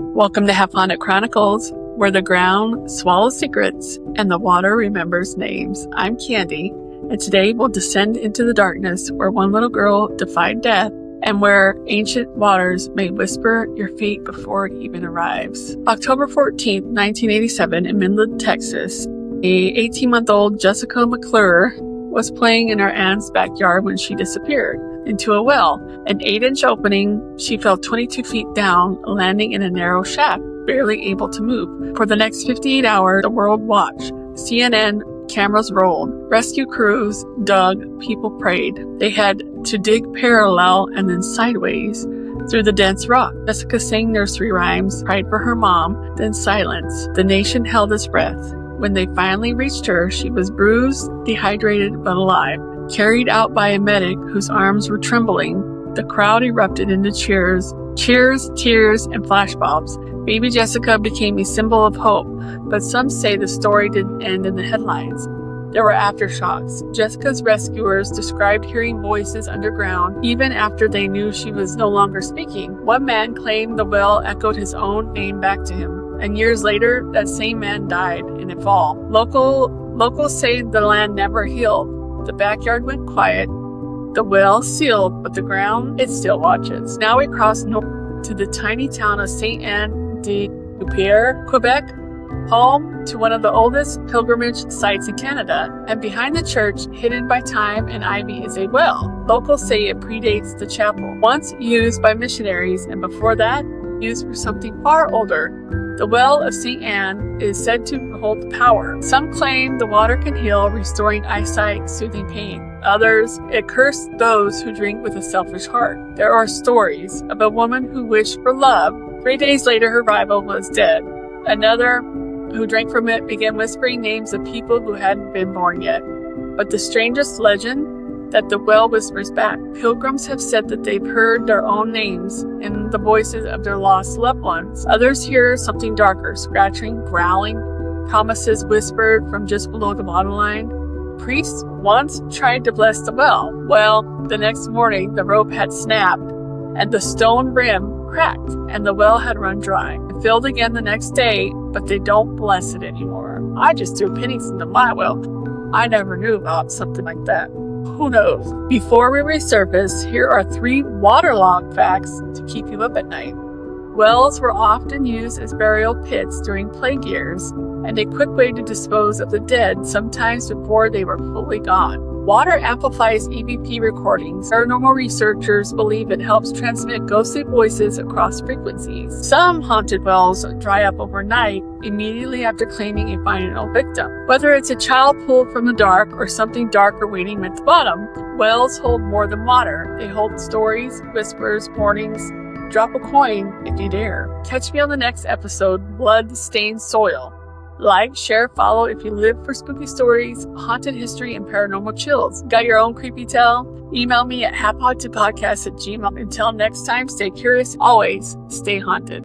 Welcome to Half Haunted Chronicles, where the ground swallows secrets and the water remembers names. I'm Candy, and today we'll descend into the darkness where one little girl defied death and where ancient waters may whisper your fate before it even arrives. October 14th, 1987, in Midland, Texas, a 18-month-old Jessica McClure was playing in her aunt's backyard when she disappeared into a well. An 8-inch opening, she fell 22 feet down, landing in a narrow shaft, barely able to move. For the next 58 hours, the world watched. CNN cameras rolled. Rescue crews dug. People prayed. They had to dig parallel and then sideways through the dense rock. Jessica sang nursery rhymes, cried for her mom, then silence. The nation held its breath. When they finally reached her, she was bruised, dehydrated, but alive. Carried out by a medic whose arms were trembling, the crowd erupted into cheers, tears, and flashbulbs. Baby Jessica became a symbol of hope, but some say the story didn't end in the headlines. There were aftershocks. Jessica's rescuers described hearing voices underground even after they knew she was no longer speaking. One man claimed the well echoed his own name back to him, and years later, that same man died in a fall. Locals say the land never healed. The backyard went quiet, the well sealed, but the ground, it still watches. Now we cross north to the tiny town of Saint Anne de Pierre, Quebec, home to one of the oldest pilgrimage sites in Canada. And behind the church, hidden by time and ivy, is a well. Locals say it predates the chapel, once used by missionaries, and before that, used for something far older. The well of St. Anne is said to hold power. Some claim the water can heal, restoring eyesight, soothing pain. Others, it cursed those who drink with a selfish heart. There are stories of a woman who wished for love. 3 days later, her rival was dead. Another who drank from it began whispering names of people who hadn't been born yet. But the strangest legend that the well whispers back. Pilgrims have said that they've heard their own names and the voices of their lost loved ones. Others hear something darker, scratching, growling, promises whispered from just below the bottom line. Priests once tried to bless the well. Well, the next morning, the rope had snapped and the stone rim cracked and the well had run dry. It filled again the next day, but they don't bless it anymore. I just threw pennies into my well. I never knew about something like that. Who knows? Before we resurface, here are 3 waterlogged facts to keep you up at night. Wells were often used as burial pits during plague years, and a quick way to dispose of the dead sometimes before they were fully gone. Water amplifies EVP recordings. Paranormal researchers believe it helps transmit ghostly voices across frequencies. Some haunted wells dry up overnight, immediately after claiming a final victim. Whether it's a child pulled from the dark or something darker waiting at the bottom, wells hold more than water. They hold stories, whispers, warnings. Drop a coin if you dare. Catch me on the next episode, Blood-Stained Soil. Like, share, follow if you live for spooky stories, haunted history, and paranormal chills. Got your own creepy tale? Email me at halfhauntedpodcast@gmail.com. Until next time, stay curious, always stay haunted.